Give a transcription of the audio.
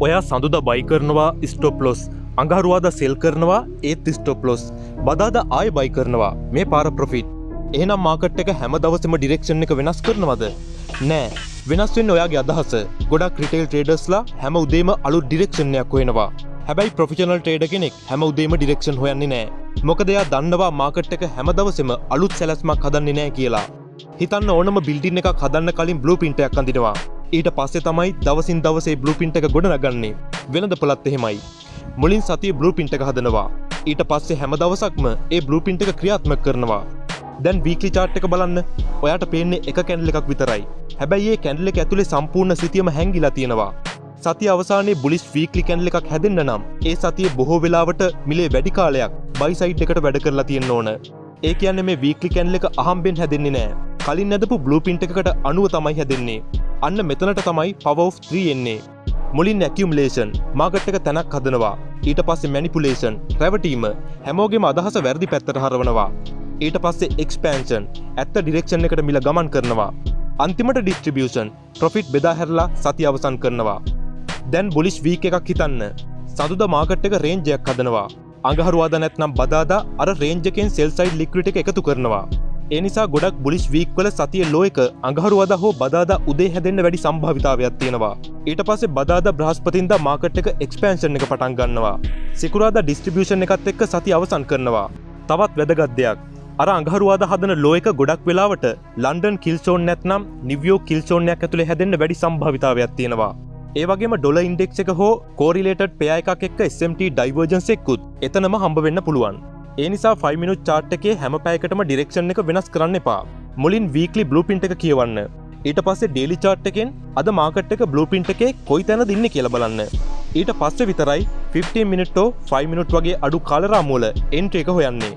ඔයා සඳුදා බයි කරනවා stop Los, අඟහරුවාදා සෙල් කරනවා ඒත් ස්ටොප් ලොස්, බදාදා ආයෙ බයි කරනවා මේ පාර ප්‍රොෆිට්. එහෙනම් මාකට් එක හැම දවසෙම ඩිරෙක්ෂන් එක වෙනස් කරනවද? නෑ. වෙනස් වෙන්නේ ඔයාගේ අදහස. ගොඩක් රිටේල් ට්‍රේඩර්ස්ලා හැම උදේම අලුත් ඩිරෙක්ෂන් එකක් හොයනවා. හැබැයි ප්‍රොෆෙෂනල් ට්‍රේඩර් කෙනෙක් හැම උදේම ඩිරෙක්ෂන් හොයන්නේ නෑ. මොකද එයා දන්නවා මාකට් එක හැම දවසෙම අලුත් සැලැස්මක් හදන්නේ නෑ කියලා. හිතන්න ඕනම බිල්ඩින් එකක් හදන්න කලින් බ්ලූප්‍රින්ට් එකක් අඳිනවා. ඊට පස්සේ තමයි දවසින් දවසේ බ්ලූප්‍රින්ට් එක ගොඩනගන්නේ. වෙළඳපොළත් එහෙමයි. මුලින් සතියේ බ්ලූප්‍රින්ට් එක හදනවා. ඊට පස්සේ හැම දවසක්ම ඒ බ්ලූප්‍රින්ට් එක ක්‍රියාත්මක කරනවා. දැන් වීක්ලි chart එක බලන්න. ඔයාට පේන්නේ එක කැන්ඩල් එකක් විතරයි. හැබැයි මේ කැන්ඩල් එක ඇතුලේ සම්පූර්ණ සිතියම හැංගිලා තියෙනවා. සතිය අවසානයේ බුලිෂ් වීක්ලි කැන්ඩල් එකක් හැදෙන්න නම් ඒ සතියේ බොහෝ වෙලාවට මිලේ වැඩි කාලයක් බයි සයිඩ් එකට වැඩ කරලා තියෙන්න ඕන. ඒ කියන්නේ මේ වීක්ලි කැන්ඩල් එක අහම්බෙන් හැදෙන්නේ නෑ. කලින් ඇදපු බ්ලූප්‍රින්ට් එකකට අනුව තමයි හැදෙන්නේ. අන්න මෙතනට තමයි power of 3 එන්නේ. මුලින් accumulation මාකට් එක තැනක් හදනවා. ඊට පස්සේ manipulation රැවටීම හැමෝගෙම අදහස වැරදි පැත්තට හරවනවා. ඊට පස්සේ expansion ඇත්ත ඩිරෙක්ෂන් එකට මිල ගමන් කරනවා. අන්තිමට distribution profit බෙදා හැරලා සතිය අවසන් කරනවා. දැන් bullish week එකක් හිතන්න. සඳුදා මාකට් එක range එකක් හදනවා. අඟහරුවාදා නැත්නම් බදාදා අර range එකෙන් sell side liquidity එක එකතු කරනවා. ඒ නිසා ගොඩක් බුලිෂ් වීක් වල සතියේ ලෝ එක අඟහරුවාදා හෝ බදාදා උදේ හැදෙන්න වැඩි සම්භාවිතාවයක් තියෙනවා. ඊට පස්සේ බදාදා බ්‍රහස්පතින්දා මාකට් එක එක්ස්පැන්ෂන් එක පටන් ගන්නවා. සිකුරාදා ඩිස්ට්‍රිබියුෂන් එකත් එක්ක සතිය අවසන් කරනවා. තවත් වැදගත් දෙයක්. අර අඟහරුවාදා හදන ලෝ එක ගොඩක් වෙලාවට ලන්ඩන් කිල් සෝන් නැත්නම් නිව්යෝක් කිල් සෝන් එකක් ඇතුලේ හැදෙන්න වැඩි සම්භාවිතාවයක් තියෙනවා. ඒ වගේම ඩොලර් ඉන්ඩෙක්ස් එක හෝ කෝරිලේටඩ් පෙයා එකක් එක්ක SMT ඩයිවර්ජන්ස් එකකුත් එතනම හම්බ වෙන්න පුළුවන්. ඒ නිසා 5 minute chart එකේ හැම පැයකටම ඩිරෙක්ෂන් එක වෙනස් කරන්න එපා. මුලින් weekly blueprint එක කියවන්න. ඊට පස්සේ daily chart එකෙන් අද මාකට් එක blueprint එකේ කොයි තැනද ඉන්නේ කියලා බලන්න. ඊට පස්සේ විතරයි 15 minute or 5 minute වගේ අඩු කාල රාමුවල entry එක හොයන්නේ.